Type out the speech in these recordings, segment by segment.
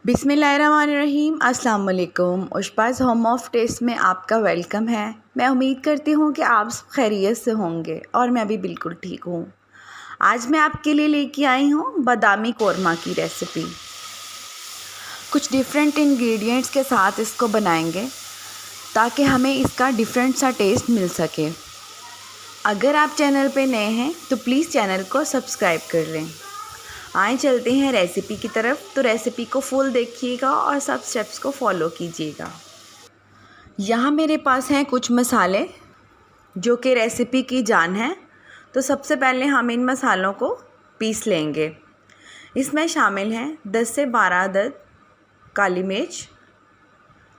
बिस्मिल्लाहिर्रहमानिर्रहीम। अस्सलाम वालेकुम। उशपाज़ होम ऑफ टेस्ट में आपका वेलकम है। मैं उम्मीद करती हूँ कि आप सब खैरियत से होंगे और मैं भी बिल्कुल ठीक हूँ। आज मैं आपके लिए लेके आई हूँ बादामी कोरमा की रेसिपी। कुछ डिफरेंट इंग्रेडिएंट्स के साथ इसको बनाएंगे ताकि हमें इसका डिफरेंट सा टेस्ट मिल सके। अगर आप चैनल पे नए हैं तो प्लीज़ चैनल को सब्सक्राइब कर लें। आए चलते हैं रेसिपी की तरफ। तो रेसिपी को फुल देखिएगा और सब स्टेप्स को फॉलो कीजिएगा। यहाँ मेरे पास हैं कुछ मसाले जो कि रेसिपी की जान है। तो सबसे पहले हम इन मसालों को पीस लेंगे। इसमें शामिल हैं 10 से 12 अदद काली मिर्च,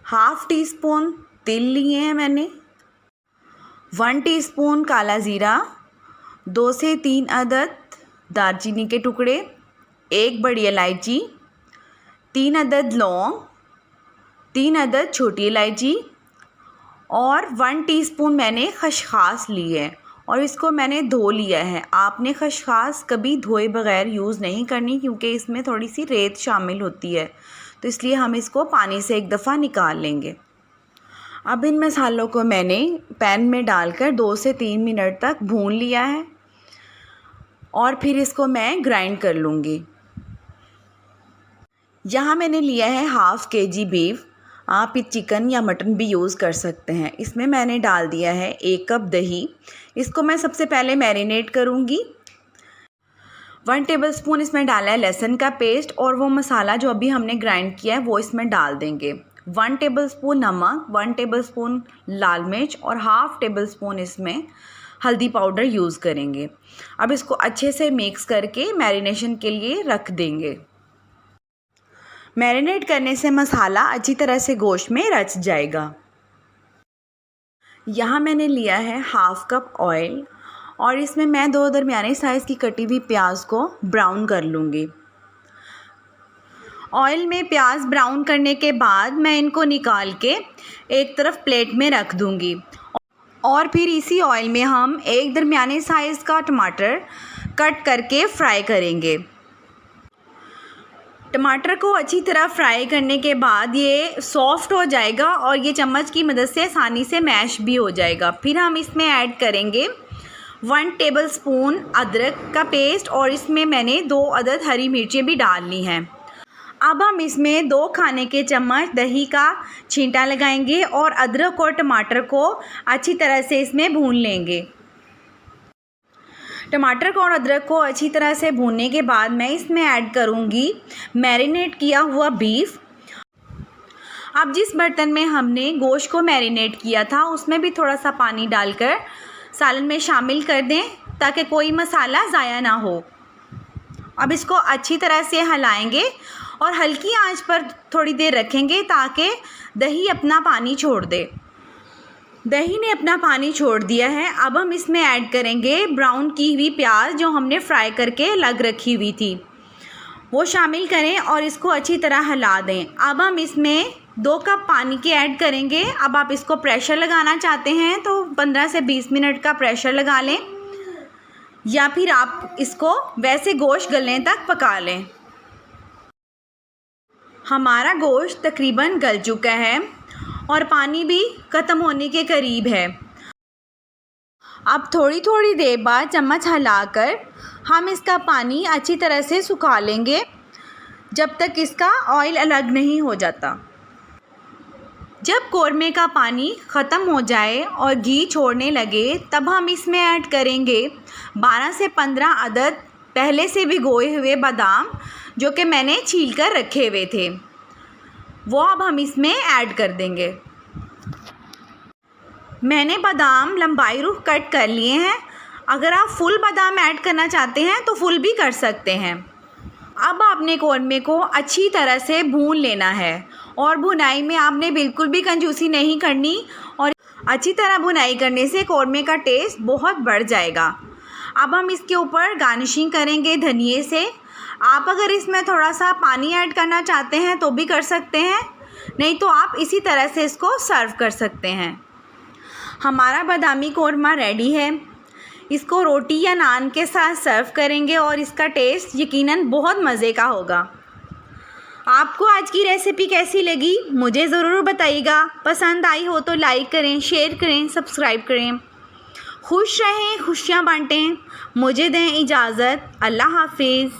हाफ़ टी स्पून तिल लिए हैं मैंने, 1 टीस्पून काला ज़ीरा, 2 से 3 अदद दालचीनी के टुकड़े, 1 बड़ी इलायची, 3 अदद लौंग, 3 अदद छोटी इलायची और 1 टीस्पून मैंने खसखस ली है और इसको मैंने धो लिया है। आपने खसखस कभी धोए बग़ैर यूज़ नहीं करनी क्योंकि इसमें थोड़ी सी रेत शामिल होती है, तो इसलिए हम इसको पानी से एक दफ़ा निकाल लेंगे। अब इन मसालों को मैंने पैन में डालकर 2 से 3 मिनट तक भून लिया है और फिर इसको मैं ग्राइंड कर लूँगी। यहाँ मैंने लिया है हाफ़ केजी बीफ। आप चिकन या मटन भी यूज़ कर सकते हैं। इसमें मैंने डाल दिया है 1 कप दही। इसको मैं सबसे पहले मैरिनेट करूँगी। 1 टेबलस्पून इसमें डाला है लहसुन का पेस्ट और वो मसाला जो अभी हमने ग्राइंड किया है वो इसमें डाल देंगे। 1 टेबलस्पून नमक, 1 टेबलस्पून लाल मिर्च और हाफ़ टेबलस्पून इसमें हल्दी पाउडर यूज़ करेंगे। अब इसको अच्छे से मिक्स करके मैरिनेशन के लिए रख देंगे। मैरिनेट करने से मसाला अच्छी तरह से गोश्त में रच जाएगा। यहाँ मैंने लिया है हाफ़ कप ऑयल और इसमें मैं 2 दरमियाने साइज़ की कटी हुई प्याज को ब्राउन कर लूँगी। ऑयल में प्याज ब्राउन करने के बाद मैं इनको निकाल के एक तरफ प्लेट में रख दूँगी और फिर इसी ऑयल में हम 1 दरमियाने साइज़ का टमाटर कट करके फ्राई करेंगे। टमाटर को अच्छी तरह फ्राई करने के बाद ये सॉफ़्ट हो जाएगा और ये चम्मच की मदद से आसानी से मैश भी हो जाएगा। फिर हम इसमें ऐड करेंगे 1 टेबलस्पून अदरक का पेस्ट और इसमें मैंने 2 अदद हरी मिर्चें भी डाल ली हैं। अब हम इसमें 2 खाने के चम्मच दही का छींटा लगाएंगे और अदरक और टमाटर को अच्छी तरह से इसमें भून लेंगे। टमाटर को और अदरक को अच्छी तरह से भूनने के बाद मैं इसमें ऐड करूँगी मैरिनेट किया हुआ बीफ। अब जिस बर्तन में हमने गोश्त को मैरिनेट किया था उसमें भी थोड़ा सा पानी डालकर सालन में शामिल कर दें ताकि कोई मसाला ज़ाया ना हो। अब इसको अच्छी तरह से हिलाएंगे और हल्की आंच पर थोड़ी देर रखेंगे ताकि दही अपना पानी छोड़ दे। दही ने अपना पानी छोड़ दिया है। अब हम इसमें ऐड करेंगे ब्राउन की हुई प्याज जो हमने फ्राई करके अलग रखी हुई थी, वो शामिल करें और इसको अच्छी तरह हिला दें। अब हम इसमें 2 कप पानी के ऐड करेंगे। अब आप इसको प्रेशर लगाना चाहते हैं तो 15 से 20 मिनट का प्रेशर लगा लें या फिर आप इसको वैसे गोश्त गलने तक पका लें। हमारा गोश्त तकरीबन गल चुका है और पानी भी ख़त्म होने के करीब है। अब थोड़ी थोड़ी देर बाद चम्मच हिलाकर हम इसका पानी अच्छी तरह से सुखा लेंगे जब तक इसका ऑयल अलग नहीं हो जाता। जब कोरमे का पानी ख़त्म हो जाए और घी छोड़ने लगे तब हम इसमें ऐड करेंगे 12 से 15 अदद पहले से भिगोए हुए बादाम जो कि मैंने छील कर रखे हुए थे, वो अब हम इसमें ऐड कर देंगे। मैंने बादाम लंबाई रुख कट कर लिए हैं। अगर आप फुल बादाम ऐड करना चाहते हैं तो फुल भी कर सकते हैं। अब आपने कोरमे को अच्छी तरह से भून लेना है और भुनाई में आपने बिल्कुल भी कंजूसी नहीं करनी और अच्छी तरह भुनाई करने से कोरमे का टेस्ट बहुत बढ़ जाएगा। अब हम इसके ऊपर गार्निशिंग करेंगे धनिए से। आप अगर इसमें थोड़ा सा पानी ऐड करना चाहते हैं तो भी कर सकते हैं, नहीं तो आप इसी तरह से इसको सर्व कर सकते हैं। हमारा बादामी कोरमा रेडी है। इसको रोटी या नान के साथ सर्व करेंगे और इसका टेस्ट यकीनन बहुत मज़े का होगा। आपको आज की रेसिपी कैसी लगी मुझे ज़रूर बताइएगा। पसंद आई हो तो लाइक करें, शेयर करें, सब्सक्राइब करें। खुश रहें, खुशियाँ बांटें। मुझे दें इजाज़त। अल्लाह हाफिज़।